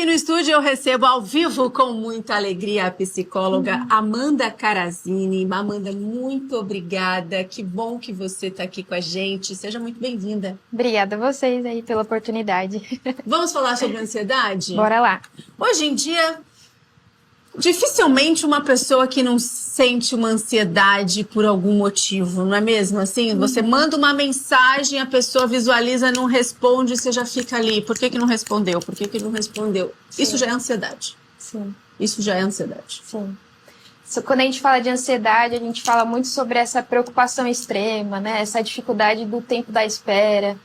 E no estúdio eu recebo ao vivo com muita alegria a psicóloga Amanda Carazini. Amanda, muito obrigada. Que bom que você está aqui com a gente. Seja muito bem-vinda. Obrigada a vocês aí pela oportunidade. Vamos falar sobre ansiedade? Bora lá. Hoje em dia, dificilmente uma pessoa que não sente uma ansiedade por algum motivo, não é mesmo? Assim, você manda uma mensagem, a pessoa visualiza, não responde, você já fica ali. Por que não respondeu? Por que não respondeu? Sim. Isso já é ansiedade. Sim. Isso já é ansiedade. Sim. Quando a gente fala de ansiedade, a gente fala muito sobre essa preocupação extrema, né? Essa dificuldade do tempo da espera,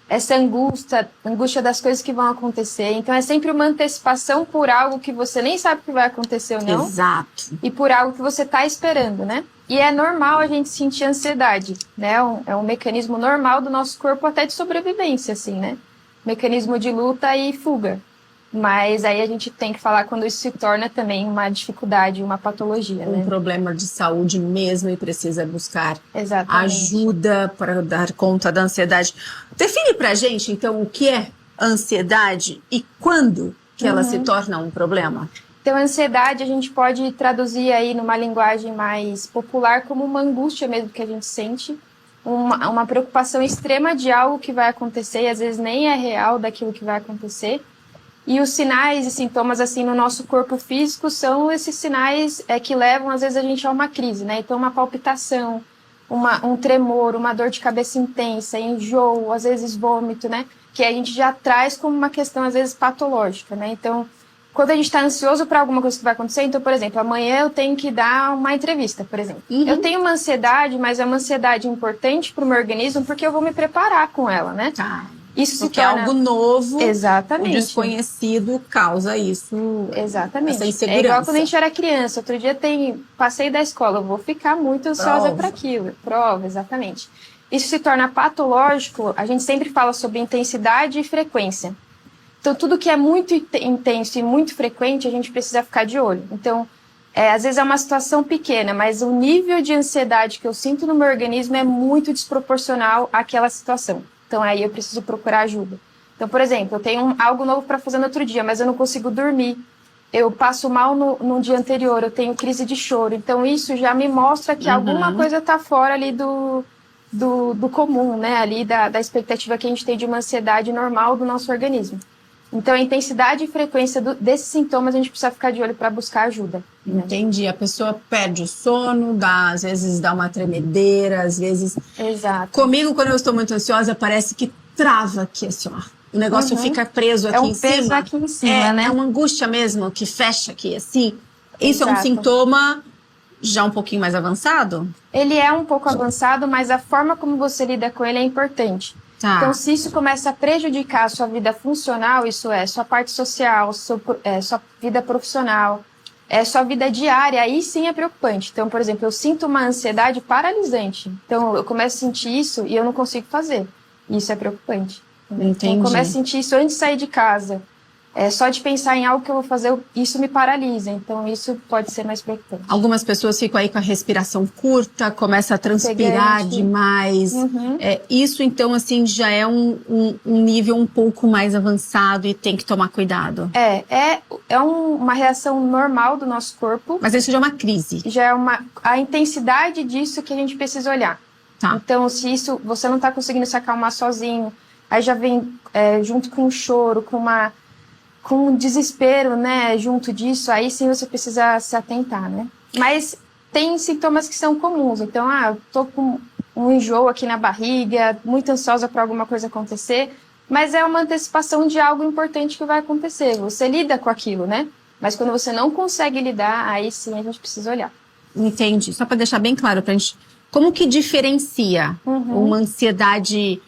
essa angústia das coisas que vão acontecer. Então, é sempre uma antecipação por algo que você nem sabe que vai acontecer ou não. Exato. E por algo que você está esperando, né? E é normal a gente sentir ansiedade, né? É um mecanismo normal do nosso corpo, até de sobrevivência, assim, né? Mecanismo de luta e fuga. Mas aí a gente tem que falar quando isso se torna também uma dificuldade, uma patologia, né? Um problema de saúde mesmo e precisa buscar Exatamente. ajuda para dar conta da ansiedade. Define pra gente, então, o que é ansiedade e quando que ela se torna um problema? Então, a ansiedade a gente pode traduzir aí numa linguagem mais popular como uma angústia mesmo que a gente sente, uma preocupação extrema de algo que vai acontecer e às vezes nem é real daquilo que vai acontecer. E os sinais e sintomas assim no nosso corpo físico são esses sinais que levam às vezes a gente a uma crise, né? Então, uma palpitação, um tremor, uma dor de cabeça intensa, enjoo, às vezes vômito, né? Que a gente já traz como uma questão às vezes patológica, né? Então, quando a gente está ansioso para alguma coisa que vai acontecer, então, por exemplo, amanhã eu tenho que dar uma entrevista, por exemplo. Eu tenho uma ansiedade, mas é uma ansiedade importante para o meu organismo porque eu vou me preparar com ela, né? Tá. Isso se Porque torna algo novo, exatamente. o desconhecido causa isso. Exatamente. Essa insegurança. É igual quando a gente era criança. Outro dia passei da escola, eu vou ficar muito ansiosa para aquilo. Prova, exatamente. Isso se torna patológico, a gente sempre fala sobre intensidade e frequência. Então, tudo que é muito intenso e muito frequente, a gente precisa ficar de olho. Então, às vezes é uma situação pequena, mas o nível de ansiedade que eu sinto no meu organismo é muito desproporcional àquela situação. Então, aí eu preciso procurar ajuda. Então, por exemplo, eu tenho algo novo para fazer no outro dia, mas eu não consigo dormir. Eu passo mal no dia anterior, eu tenho crise de choro. Então, isso já me mostra que alguma coisa está fora ali do comum, né? Ali da expectativa que a gente tem de uma ansiedade normal do nosso organismo. Então, a intensidade e frequência desses sintomas, a gente precisa ficar de olho para buscar ajuda. Né? Entendi. A pessoa perde o sono, às vezes dá uma tremedeira, às vezes... Exato. Comigo, quando eu estou muito ansiosa, parece que trava aqui, assim, ó. O negócio fica preso aqui em cima. É um peso aqui em cima, né? É uma angústia mesmo, que fecha aqui, assim. Isso Exato. é um sintoma já um pouquinho mais avançado? Ele é um pouco avançado, mas a forma como você lida com ele é importante. Tá. Então, se isso começa a prejudicar a sua vida funcional, isso é, sua parte social, sua vida profissional, sua vida diária, aí sim é preocupante. Então, por exemplo, eu sinto uma ansiedade paralisante. Então, eu começo a sentir isso e eu não consigo fazer. Isso é preocupante. Entendi. Então, eu começo a sentir isso antes de sair de casa. Só de pensar em algo que eu vou fazer, isso me paralisa. Então, isso pode ser mais preocupante. Algumas pessoas ficam aí com a respiração curta, começa a transpirar Ofegante. demais. Isso, então, assim, já é um nível um pouco mais avançado e tem que tomar cuidado. É uma reação normal do nosso corpo. Mas isso já é uma crise. Já é a intensidade disso que a gente precisa olhar. Tá. Então, se isso você não está conseguindo se acalmar sozinho, aí já vem junto com o choro, com um desespero, né, junto disso, aí sim você precisa se atentar, né? Mas tem sintomas que são comuns. Então, eu tô com um enjoo aqui na barriga, muito ansiosa para alguma coisa acontecer, mas é uma antecipação de algo importante que vai acontecer. Você lida com aquilo, né? Mas quando você não consegue lidar, aí sim a gente precisa olhar. Entendi. Só para deixar bem claro pra gente, como que diferencia uma ansiedade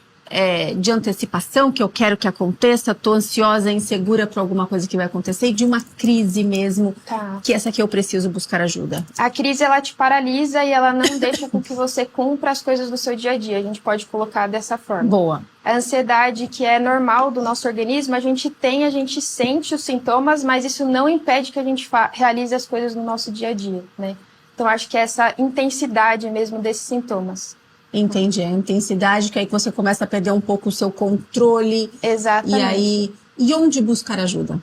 de antecipação, que eu quero que aconteça, tô ansiosa, insegura por alguma coisa que vai acontecer, e de uma crise mesmo, que essa aqui eu preciso buscar ajuda? A crise, ela te paralisa e ela não deixa com que você cumpra as coisas do seu dia a dia. A gente pode colocar dessa forma. Boa. A ansiedade, que é normal do nosso organismo, a gente sente os sintomas, mas isso não impede que a gente realize as coisas no nosso dia a dia, né? Então, acho que é essa intensidade mesmo desses sintomas. Entendi, a intensidade, que aí você começa a perder um pouco o seu controle. Exatamente. E onde buscar ajuda?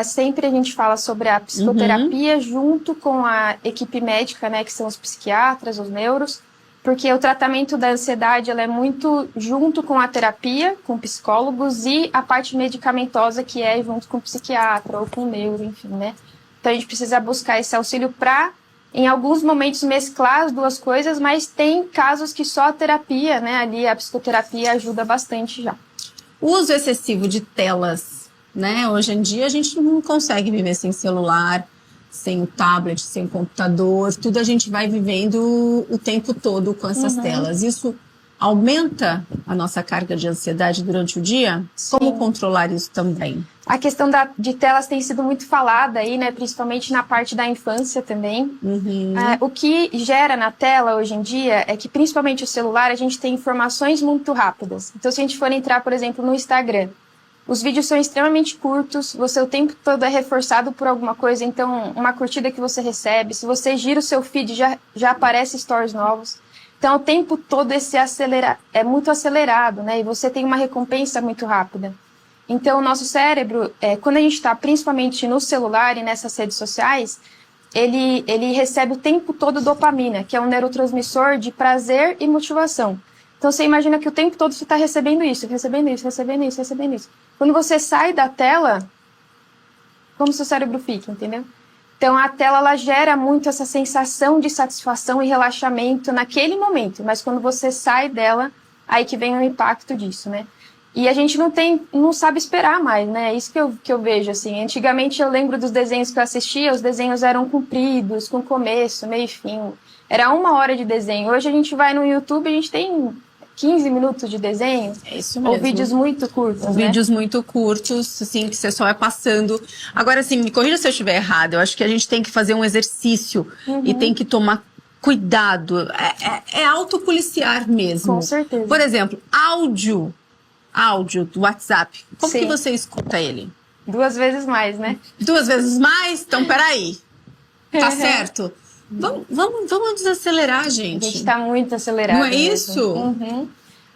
Sempre a gente fala sobre a psicoterapia junto com a equipe médica, né, que são os psiquiatras, os neuros, porque o tratamento da ansiedade ela é muito junto com a terapia, com psicólogos, e a parte medicamentosa que é junto com o psiquiatra ou com o neuro, enfim, né? Então a gente precisa buscar esse auxílio para, em alguns momentos, mesclar as duas coisas, mas tem casos que só a terapia, né, ali a psicoterapia ajuda bastante já. O uso excessivo de telas, né? Hoje em dia a gente não consegue viver sem celular, sem o tablet, sem o computador, tudo a gente vai vivendo o tempo todo com essas telas. Isso aumenta a nossa carga de ansiedade durante o dia? Sim. Como controlar isso também? A questão de telas tem sido muito falada aí, né? Principalmente na parte da infância também. O que gera na tela hoje em dia é que, principalmente o celular, a gente tem informações muito rápidas. Então, se a gente for entrar, por exemplo, no Instagram, os vídeos são extremamente curtos, você o tempo todo é reforçado por alguma coisa, então uma curtida que você recebe, se você gira o seu feed, já aparece stories novos. Então o tempo todo é muito acelerado, né? E você tem uma recompensa muito rápida. Então o nosso cérebro, quando a gente está principalmente no celular e nessas redes sociais, ele recebe o tempo todo dopamina, que é um neurotransmissor de prazer e motivação. Então você imagina que o tempo todo você está recebendo isso. Quando você sai da tela, como seu cérebro fica, entendeu? Então a tela ela gera muito essa sensação de satisfação e relaxamento naquele momento, mas quando você sai dela, aí que vem o impacto disso, né? E a gente não sabe esperar mais, né? É isso que eu vejo, assim. Antigamente eu lembro dos desenhos que eu assistia, os desenhos eram compridos, com começo, meio e fim. Era 1 hora de desenho. Hoje a gente vai no YouTube, a gente tem 15 minutos de desenho. É isso mesmo. Ou vídeos muito curtos, né? Vídeos muito curtos, assim, que você só vai passando. Agora, assim, me corrija se eu estiver errado. Eu acho que a gente tem que fazer um exercício e tem que tomar cuidado. É autopoliciar mesmo. Com certeza. Por exemplo, áudio do WhatsApp. Como que você escuta ele? 2 vezes mais, né? 2 vezes mais? Então, peraí. Tá certo? Vamos desacelerar, gente. A gente tá muito acelerado. Não é mesmo. isso?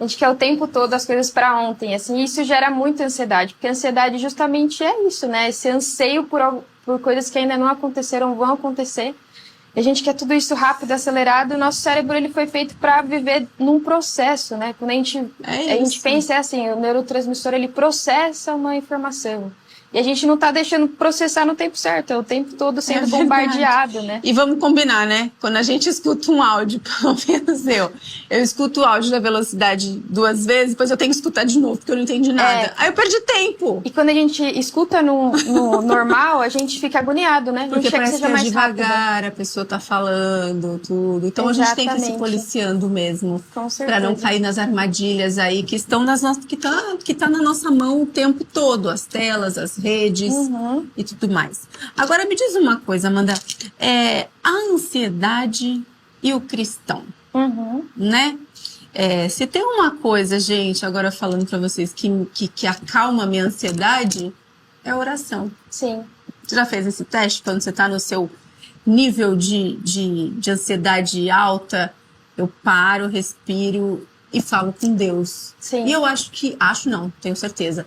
A gente quer o tempo todo as coisas para ontem. Assim, isso gera muita ansiedade, porque a ansiedade justamente é isso, né? Esse anseio por coisas que ainda não aconteceram, vão acontecer. E a gente quer tudo isso rápido, acelerado. O nosso cérebro ele foi feito para viver num processo, né? Quando a gente pensa assim, o neurotransmissor ele processa uma informação. E a gente não tá deixando processar no tempo certo, é o tempo todo sendo bombardeado, né? E vamos combinar, né? Quando a gente escuta um áudio, pelo menos eu escuto o áudio da velocidade 2 vezes, depois eu tenho que escutar de novo, porque eu não entendi nada. Aí eu perdi tempo. E quando a gente escuta no normal, a gente fica agoniado, né? Porque parece que é mais devagar, rápido. A pessoa tá falando, tudo. Então a gente tem que ir se policiando mesmo. Com certeza. Pra não cair nas armadilhas aí que estão que tá na nossa mão o tempo todo. As telas, as redes e tudo mais. Agora me diz uma coisa, Amanda. A ansiedade e o cristão, né? Se tem uma coisa, gente, agora falando pra vocês, que acalma a minha ansiedade, é a oração. Sim. Você já fez esse teste quando você tá no seu nível de ansiedade alta? Eu paro, respiro e falo com Deus. Sim. E eu tenho certeza,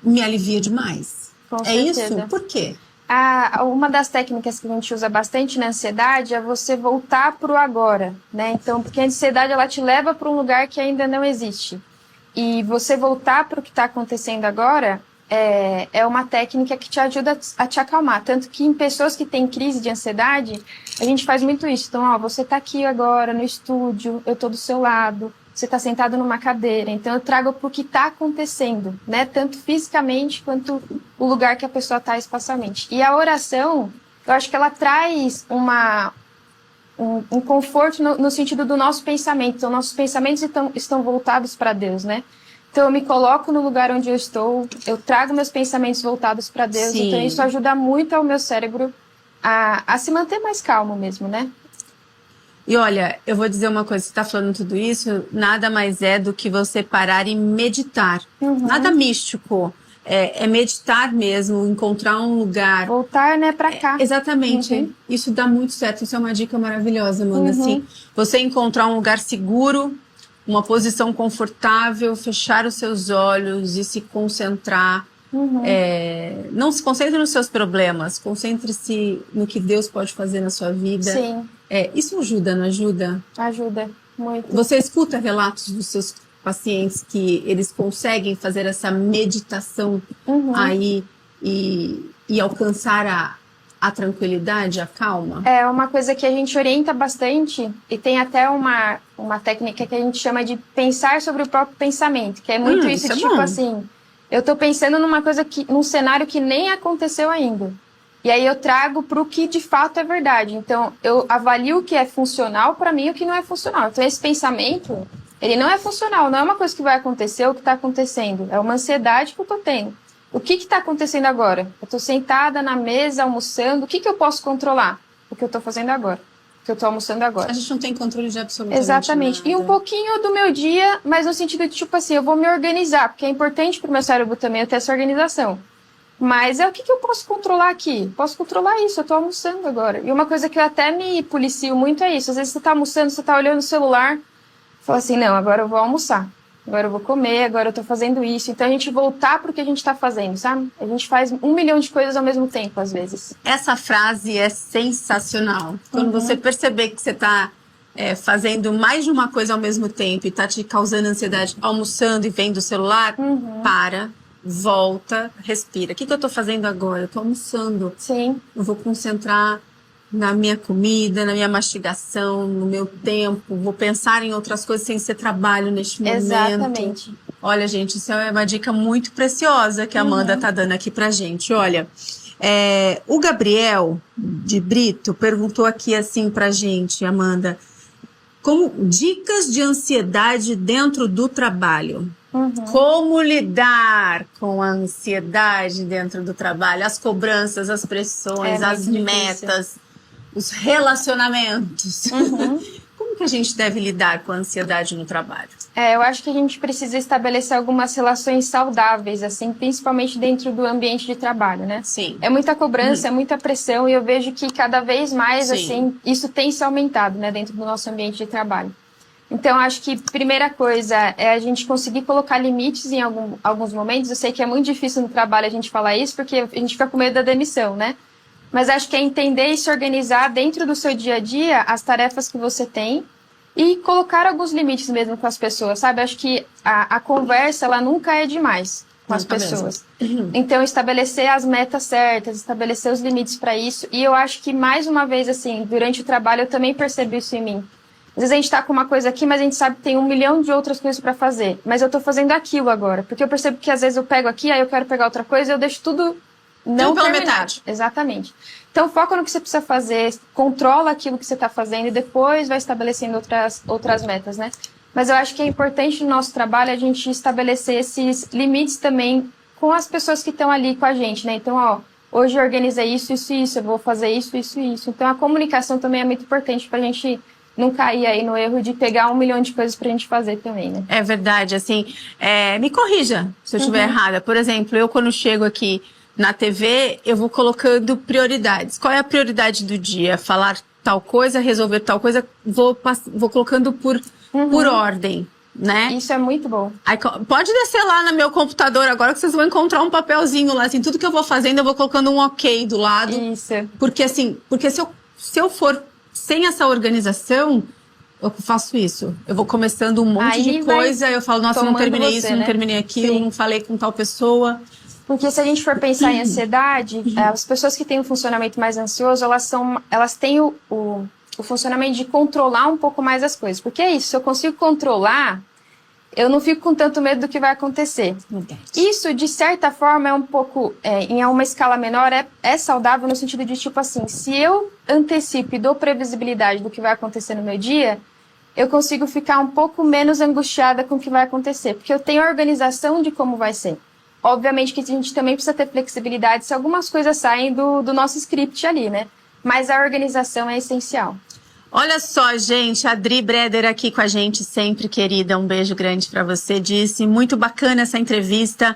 me alivia demais. Com certeza. Isso? Por quê? Uma das técnicas que a gente usa bastante na ansiedade é você voltar para o agora, né? Então, porque a ansiedade ela te leva para um lugar que ainda não existe. E você voltar para o que está acontecendo agora é uma técnica que te ajuda a te acalmar. Tanto que em pessoas que têm crise de ansiedade, a gente faz muito isso. Então, você está aqui agora no estúdio, eu estou do seu lado. Você está sentado numa cadeira, então eu trago para o que está acontecendo, né? Tanto fisicamente quanto o lugar que a pessoa está espacialmente. E a oração, eu acho que ela traz um conforto no sentido do nosso pensamento. Então, nossos pensamentos estão voltados para Deus, né? Então, eu me coloco no lugar onde eu estou, eu trago meus pensamentos voltados para Deus. Sim. Então, isso ajuda muito ao meu cérebro a se manter mais calmo mesmo, né? E olha, eu vou dizer uma coisa, você está falando tudo isso, nada mais é do que você parar e meditar. Nada místico, é meditar mesmo, encontrar um lugar. Voltar, né, para cá. Exatamente, isso dá muito certo, isso é uma dica maravilhosa, Amanda. Assim, você encontrar um lugar seguro, uma posição confortável, fechar os seus olhos e se concentrar Não se concentre nos seus problemas, concentre-se no que Deus pode fazer na sua vida. Sim. Isso ajuda, não ajuda? Ajuda muito. Você escuta relatos dos seus pacientes que eles conseguem fazer essa meditação aí e alcançar a tranquilidade, a calma? É uma coisa que a gente orienta bastante e tem até uma técnica que a gente chama de pensar sobre o próprio pensamento, que é muito isso tipo assim, eu tô pensando num cenário que nem aconteceu ainda. E aí eu trago para o que de fato é verdade. Então, eu avalio o que é funcional para mim e o que não é funcional. Então, esse pensamento, ele não é funcional, não é uma coisa que vai acontecer ou que está acontecendo. É uma ansiedade que eu estou tendo. O que está acontecendo agora? Eu estou sentada na mesa, almoçando. O que eu posso controlar? O que eu estou fazendo agora. O que eu estou almoçando agora. A gente não tem controle de absolutamente Exatamente. nada. E um pouquinho do meu dia, mas no sentido de, tipo assim, eu vou me organizar. Porque é importante para o meu cérebro também eu ter essa organização. Mas o que eu posso controlar aqui? Posso controlar isso, eu tô almoçando agora. E uma coisa que eu até me policio muito é isso. Às vezes você tá almoçando, você tá olhando o celular, fala assim, não, agora eu vou almoçar. Agora eu vou comer, agora eu tô fazendo isso. Então a gente voltar pro que a gente tá fazendo, sabe? A gente faz 1 milhão de coisas ao mesmo tempo, às vezes. Essa frase é sensacional. Quando você perceber que você tá fazendo mais de uma coisa ao mesmo tempo e tá te causando ansiedade, almoçando e vendo o celular, para. Volta, respira. O que eu tô fazendo agora? Eu tô almoçando. Sim. Eu vou concentrar na minha comida, na minha mastigação, no meu tempo. Vou pensar em outras coisas sem ser trabalho neste momento. Exatamente. Olha, gente, isso é uma dica muito preciosa que a Amanda tá dando aqui pra gente. Olha, o Gabriel de Brito perguntou aqui assim pra gente, Amanda, como dicas de ansiedade dentro do trabalho. Como lidar com a ansiedade dentro do trabalho, as cobranças, as pressões, as metas, os relacionamentos. Como que a gente deve lidar com a ansiedade no trabalho? Eu acho que a gente precisa estabelecer algumas relações saudáveis, assim, principalmente dentro do ambiente de trabalho, né? Sim. É muita cobrança, é muita pressão, e eu vejo que cada vez mais, assim, isso tem se aumentado, né, dentro do nosso ambiente de trabalho. Então, acho que a primeira coisa é a gente conseguir colocar limites em alguns momentos. Eu sei que é muito difícil no trabalho a gente falar isso, porque a gente fica com medo da demissão, né? Mas acho que é entender e se organizar dentro do seu dia a dia as tarefas que você tem e colocar alguns limites mesmo com as pessoas, sabe? Acho que a conversa, ela nunca é demais com as pessoas. Então, estabelecer as metas certas, estabelecer os limites para isso. E eu acho que, mais uma vez, assim, durante o trabalho, eu também percebi isso em mim. Às vezes a gente tá com uma coisa aqui, mas a gente sabe que tem 1 milhão de outras coisas para fazer. Mas eu tô fazendo aquilo agora. Porque eu percebo que às vezes eu pego aqui, aí eu quero pegar outra coisa e eu deixo tudo não pela terminado. metade. Exatamente. Então foca no que você precisa fazer, controla aquilo que você tá fazendo e depois vai estabelecendo outras metas, né? Mas eu acho que é importante no nosso trabalho a gente estabelecer esses limites também com as pessoas que estão ali com a gente, né? Então, hoje eu organizei isso, isso e isso, eu vou fazer isso, isso e isso. Então a comunicação também é muito importante pra gente não cair aí no erro de pegar 1 milhão de coisas pra gente fazer também, né? É verdade, assim, me corrija se eu estiver errada. Por exemplo, eu quando chego aqui na TV, eu vou colocando prioridades. Qual é a prioridade do dia? Falar tal coisa, resolver tal coisa, vou colocando por ordem, né? Isso é muito bom. Aí, pode descer lá no meu computador agora que vocês vão encontrar um papelzinho lá, assim, tudo que eu vou fazendo eu vou colocando um ok do lado. Isso. Porque se eu for sem essa organização, eu faço isso. Eu vou começando um monte de coisa, eu falo, nossa, não terminei isso, não terminei aquilo, não falei com tal pessoa. Porque se a gente for pensar em ansiedade, as pessoas que têm um funcionamento mais ansioso, elas têm o funcionamento de controlar um pouco mais as coisas. Porque é isso, se eu consigo controlar, eu não fico com tanto medo do que vai acontecer. Isso, de certa forma, é um pouco, em uma escala menor, é saudável no sentido de, tipo assim, se eu antecipo e dou previsibilidade do que vai acontecer no meu dia, eu consigo ficar um pouco menos angustiada com o que vai acontecer, porque eu tenho a organização de como vai ser. Obviamente que a gente também precisa ter flexibilidade se algumas coisas saem do nosso script ali, né? Mas a organização é essencial. Olha só, gente, a Adri Breder aqui com a gente sempre, querida. Um beijo grande pra você, disse. Muito bacana essa entrevista.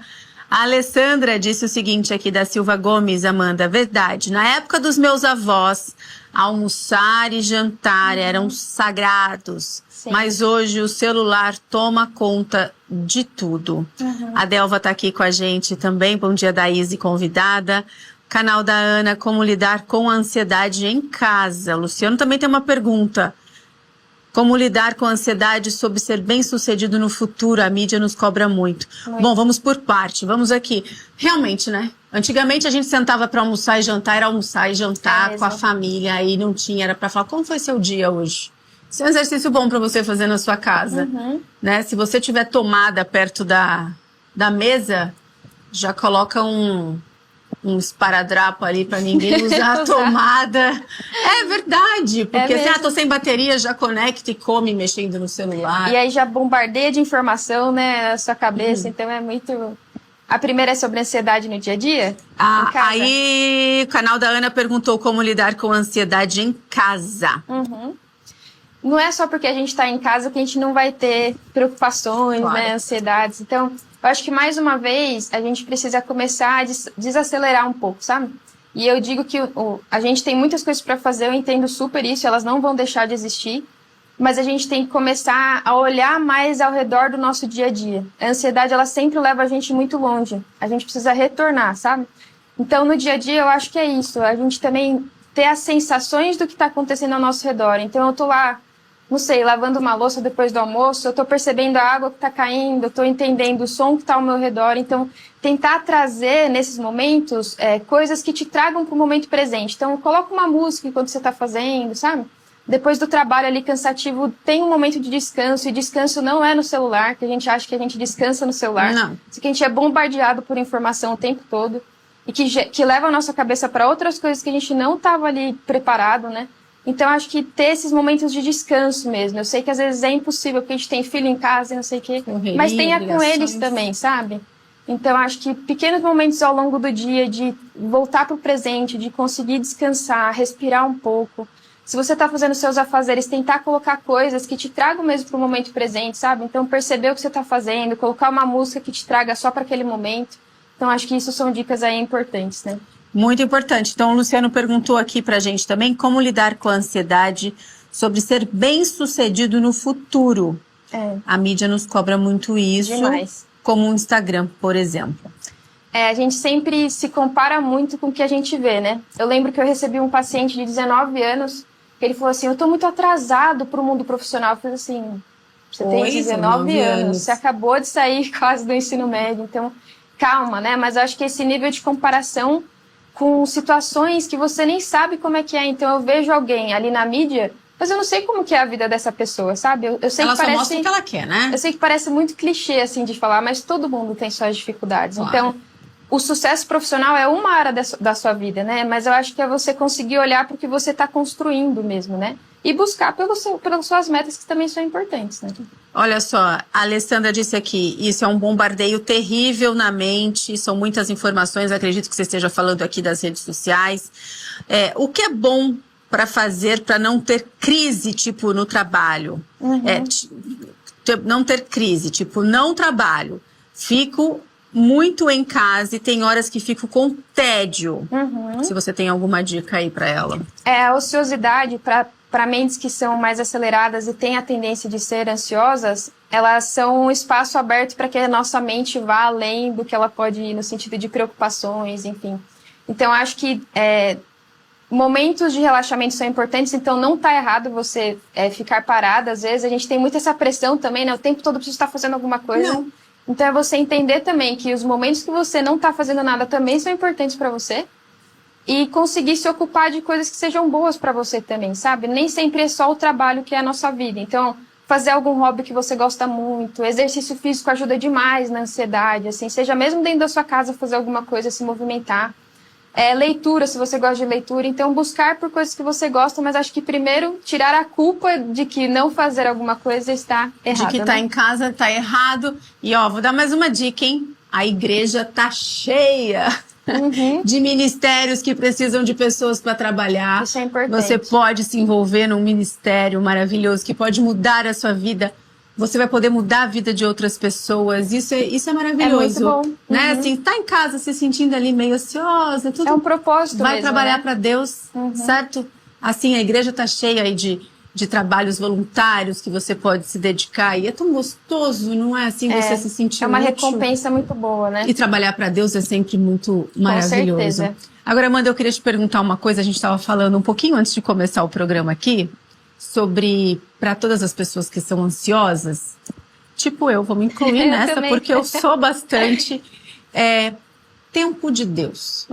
A Alessandra disse o seguinte aqui, da Silva Gomes, Amanda, verdade. Na época dos meus avós, almoçar e jantar eram sagrados. Sim. Mas hoje o celular toma conta de tudo. A Delva está aqui com a gente também. Bom dia, Daíse, convidada. Canal da Ana, como lidar com a ansiedade em casa. O Luciano também tem uma pergunta. Como lidar com a ansiedade sobre ser bem-sucedido no futuro? A mídia nos cobra muito. Bom, vamos por parte. Vamos aqui. Realmente, né? Antigamente a gente sentava para almoçar e jantar, era almoçar e jantar com a família. Aí não tinha, era para falar, como foi seu dia hoje? Isso é um exercício bom para você fazer na sua casa. Né? Se você tiver tomada perto da mesa, já coloca um esparadrapo ali para ninguém usar a tomada. É verdade, porque assim, tô sem bateria, já conecta e come mexendo no celular. E aí já bombardeia de informação, né, na sua cabeça, então é muito... A primeira é sobre ansiedade no dia a dia? Aí o canal da Ana perguntou como lidar com a ansiedade em casa. Não é só porque a gente está em casa que a gente não vai ter preocupações, né, ansiedades. Então, eu acho que, mais uma vez, a gente precisa começar a desacelerar um pouco, sabe? E eu digo que a gente tem muitas coisas para fazer, eu entendo super isso, elas não vão deixar de existir, mas a gente tem que começar a olhar mais ao redor do nosso dia a dia. A ansiedade, ela sempre leva a gente muito longe. A gente precisa retornar, sabe? Então, no dia a dia, eu acho que é isso. A gente também ter as sensações do que está acontecendo ao nosso redor. Então, eu tô lá, não sei, lavando uma louça depois do almoço, eu tô percebendo a água que tá caindo, eu tô entendendo o som que tá ao meu redor. Então, tentar trazer, nesses momentos, coisas que te tragam pro momento presente. Então, coloca uma música enquanto você tá fazendo, sabe? Depois do trabalho ali cansativo, tem um momento de descanso, e descanso não é no celular, que a gente acha que a gente descansa no celular. Não. Que a gente é bombardeado por informação o tempo todo, e que leva a nossa cabeça para outras coisas que a gente não tava ali preparado, né? Então, acho que ter esses momentos de descanso mesmo. Eu sei que às vezes é impossível, porque a gente tem filho em casa e não sei o quê. Mas tenha com eles também, sabe? Então, acho que pequenos momentos ao longo do dia de voltar para o presente, de conseguir descansar, respirar um pouco. Se você está fazendo seus afazeres, tentar colocar coisas que te tragam mesmo para o momento presente, sabe? Então, perceber o que você está fazendo, colocar uma música que te traga só para aquele momento. Então, acho que isso são dicas aí importantes, né? Muito importante. Então, o Luciano perguntou aqui pra gente também como lidar com a ansiedade sobre ser bem-sucedido no futuro. A mídia nos cobra muito isso. Demais. Como o Instagram, por exemplo. A gente sempre se compara muito com o que a gente vê, né? Eu lembro que eu recebi um paciente de 19 anos, que ele falou assim, eu tô muito atrasado pro mundo profissional. Eu falei assim, você tem 19 anos, você acabou de sair quase do ensino médio, então calma, né? Mas eu acho que esse nível de comparação com situações que você nem sabe como é que é. Então eu vejo alguém ali na mídia, mas eu não sei como que é a vida dessa pessoa, sabe? Eu sei ela que parece, só mostra o que ela quer, né? Eu sei que parece muito clichê, assim, de falar, mas todo mundo tem suas dificuldades. Claro. Então, o sucesso profissional é uma área da sua vida, né? Mas eu acho que é você conseguir olhar para o que você está construindo mesmo, né? E buscar pelas suas metas, que também são importantes, né? Olha só, a Alessandra disse aqui, isso é um bombardeio terrível na mente, são muitas informações, acredito que você esteja falando aqui das redes sociais. O que é bom para fazer para não ter crise, tipo, no trabalho? Não ter crise, tipo, não trabalho, fico muito em casa e tem horas que fico com tédio. Se você tem alguma dica aí para ela. A ociosidade, para mentes que são mais aceleradas e têm a tendência de ser ansiosas, elas são um espaço aberto para que a nossa mente vá além do que ela pode ir, no sentido de preocupações, enfim. Então, acho que momentos de relaxamento são importantes, então não está errado você ficar parada. Às vezes a gente tem muito essa pressão também, né? O tempo todo precisa estar fazendo alguma coisa. Não. Então é você entender também que os momentos que você não está fazendo nada também são importantes para você. E conseguir se ocupar de coisas que sejam boas para você também, sabe? Nem sempre é só o trabalho que é a nossa vida. Então, fazer algum hobby que você gosta muito, exercício físico ajuda demais na ansiedade, assim, seja mesmo dentro da sua casa fazer alguma coisa, se movimentar. Leitura, se você gosta de leitura, então buscar por coisas que você gosta, mas acho que primeiro tirar a culpa de que não fazer alguma coisa está errado. De que tá em casa tá errado. E ó, vou dar mais uma dica, hein? A igreja tá cheia de ministérios que precisam de pessoas para trabalhar. Isso é importante. Você pode se envolver num ministério maravilhoso que pode mudar a sua vida. você vai poder mudar a vida de outras pessoas. Isso é maravilhoso. É muito bom. Né? Assim, tá em casa se sentindo ali meio ociosa, tudo. É um propósito vai mesmo, trabalhar né? para Deus, certo? Assim, a igreja tá cheia aí de trabalhos voluntários que você pode se dedicar. E é tão gostoso, não é? Assim, você se sentir É uma útil. recompensa muito boa, né? E trabalhar para Deus é sempre muito maravilhoso. Com certeza. Agora, Amanda, eu queria te perguntar uma coisa. A gente estava falando um pouquinho antes de começar o programa aqui sobre, para todas as pessoas que são ansiosas, tipo eu, vou me incluir nessa, também. porque eu sou bastante, tempo de Deus,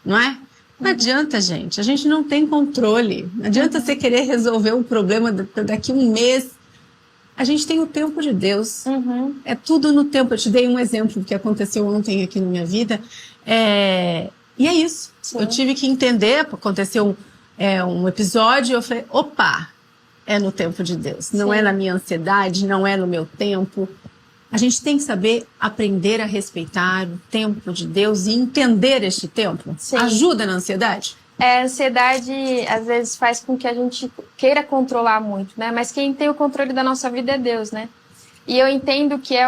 não é? Não adianta, gente, a gente não tem controle. Não adianta você querer resolver um problema daqui a um mês. A gente tem o tempo de Deus. É tudo no tempo. Eu te dei um exemplo que aconteceu ontem aqui na minha vida. E é isso. Sim. Eu tive que entender, aconteceu um episódio, eu falei, opa, é no tempo de Deus. Não Sim. é na minha ansiedade, não é no meu tempo. A gente tem que saber aprender a respeitar o tempo de Deus e entender este tempo. Sim. Ajuda na ansiedade? A ansiedade, às vezes, faz com que a gente queira controlar muito, né? Mas quem tem o controle da nossa vida é Deus, né? E eu entendo que é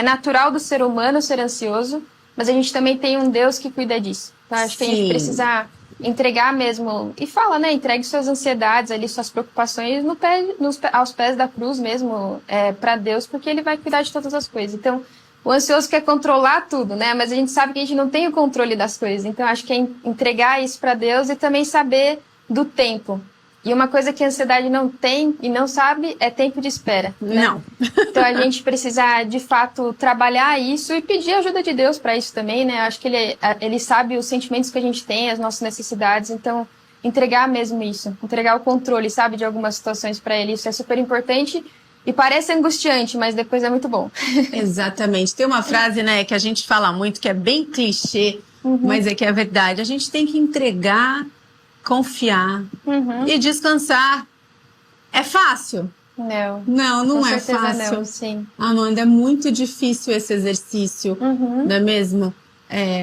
natural do ser humano ser ansioso, mas a gente também tem um Deus que cuida disso. Então, acho que a gente precisa entregar mesmo, e fala, né? Entregue suas ansiedades ali, suas preocupações aos pés da cruz mesmo, para Deus, porque Ele vai cuidar de todas as coisas. Então, o ansioso quer controlar tudo, né? Mas a gente sabe que a gente não tem o controle das coisas. Então, acho que é entregar isso para Deus e também saber do tempo. E uma coisa que a ansiedade não tem e não sabe é tempo de espera. Né? Não. Então, a gente precisa, de fato, trabalhar isso e pedir a ajuda de Deus para isso também, né? Acho que ele sabe os sentimentos que a gente tem, as nossas necessidades. Então, entregar mesmo isso. Entregar o controle, sabe, de algumas situações para Ele. Isso é super importante. E parece angustiante, mas depois é muito bom. Exatamente. Tem uma frase, né, que a gente fala muito, que é bem clichê, mas é que é verdade. A gente tem que entregar, confiar e descansar. É fácil? Não. Não Com é certeza fácil. não, sim. Amanda, é muito difícil esse exercício, não é mesmo?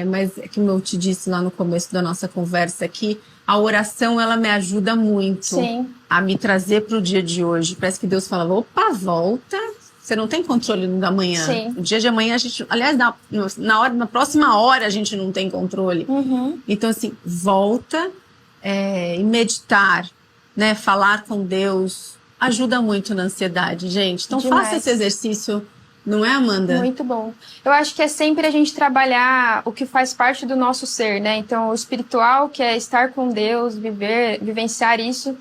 Mas é como eu te disse lá no começo da nossa conversa aqui, a oração, ela me ajuda muito Sim. a me trazer para o dia de hoje. Parece que Deus fala, opa, volta. Você não tem controle no da manhã. Sim. O dia de amanhã a gente... Aliás, na próxima hora a gente não tem controle. Então, assim, volta e meditar, né? Falar com Deus ajuda muito na ansiedade, gente. Então, Demais. faça esse exercício. Não é, Amanda? Muito bom. Eu acho que é sempre a gente trabalhar o que faz parte do nosso ser, né? Então, o espiritual, que é estar com Deus, vivenciar isso,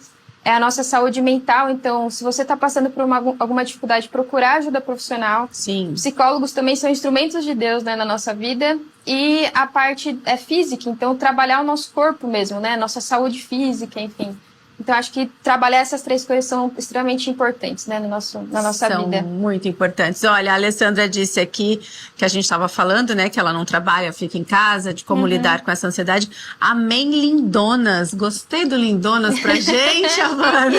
é a nossa saúde mental. Então, se você está passando por alguma dificuldade, procurar ajuda profissional. Sim. Psicólogos também são instrumentos de Deus, né, na nossa vida. E a parte física, então, trabalhar o nosso corpo mesmo, né? Nossa saúde física, enfim. Então, acho que trabalhar essas três coisas são extremamente importantes, né, na nossa vida. São muito importantes. Olha, a Alessandra disse aqui que a gente estava falando, né, que ela não trabalha, fica em casa, de como lidar com essa ansiedade. Amém, lindonas. Gostei do lindonas pra gente, Amanda.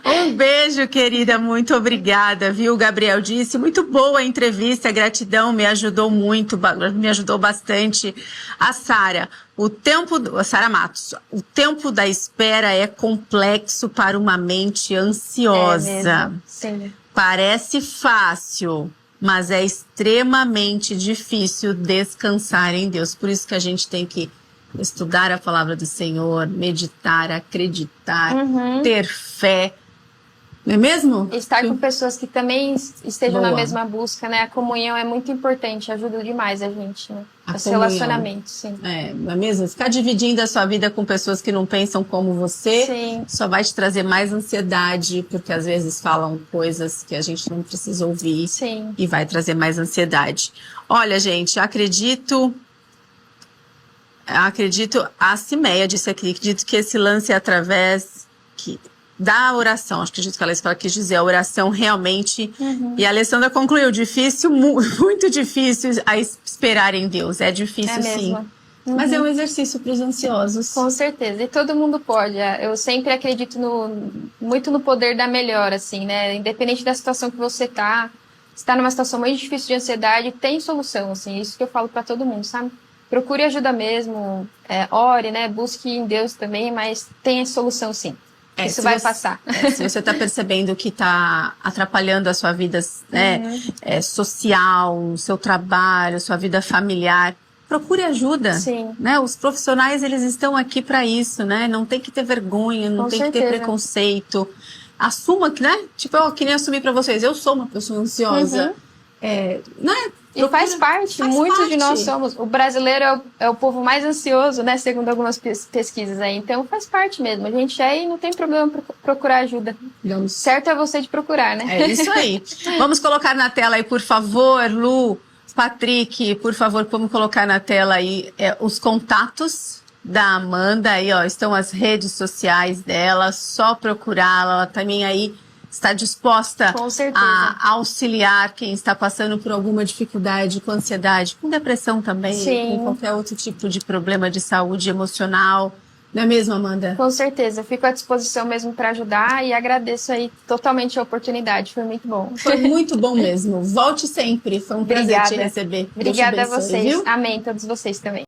Um beijo, querida. Muito obrigada, viu? O Gabriel disse, muito boa a entrevista, gratidão, me ajudou muito, me ajudou bastante. A Sara, Sara Matos, o tempo da espera é complexo para uma mente ansiosa. Mesmo. Sim. Parece fácil, mas é extremamente difícil descansar em Deus. Por isso que a gente tem que estudar a palavra do Senhor, meditar, acreditar, ter fé. Não é mesmo? Estar com pessoas que também estejam Boa. na mesma busca, né? A comunhão é muito importante, ajuda demais a gente, né? Os comunhão. relacionamentos, sim. Não é mesmo? Ficar dividindo a sua vida com pessoas que não pensam como você, Sim. só vai te trazer mais ansiedade, porque às vezes falam coisas que a gente não precisa ouvir. Sim. E vai trazer mais ansiedade. Olha, gente, acredito, a Cimeia disse aqui, acredito que esse lance é através da oração, acho que acredito que ela quis dizer, a oração realmente, e a Alessandra concluiu, difícil, muito difícil a esperar em Deus, é difícil sim, mas é um exercício para os ansiosos. Com certeza, e todo mundo pode, eu sempre acredito muito no poder da melhora, assim, né, independente da situação que você tá, se tá numa situação muito difícil de ansiedade, tem solução, assim, isso que eu falo para todo mundo, sabe? Procure ajuda mesmo, ore, né, busque em Deus também, mas tem solução sim. Isso vai passar. Se você está percebendo que está atrapalhando a sua vida, né, social, o seu trabalho, sua vida familiar, procure ajuda. Sim. Né? Os profissionais, eles estão aqui para isso, né? Não tem que ter vergonha, não tem que ter preconceito. Assuma que, né? Tipo, eu que nem assumi para vocês, eu sou uma pessoa ansiosa. Né? E faz parte, muitos de nós somos. O brasileiro é o povo mais ansioso, né? Segundo algumas pesquisas aí. Então faz parte mesmo. A gente e não tem problema procurar ajuda. Certo é você de procurar, né? É isso aí. Vamos colocar na tela aí, por favor, Lu, Patrick, por favor, vamos colocar na tela aí os contatos da Amanda. Aí, ó, estão as redes sociais dela, só procurá-la. Ela também aí está disposta a auxiliar quem está passando por alguma dificuldade, com ansiedade, com depressão também, Sim. com qualquer outro tipo de problema de saúde emocional. Não é mesmo, Amanda? Com certeza. Fico à disposição mesmo para ajudar e agradeço aí totalmente a oportunidade. Foi muito bom. Foi muito bom mesmo. Volte sempre. Foi um prazer te receber. Obrigada a vocês. Viu? Amém. Todos vocês também.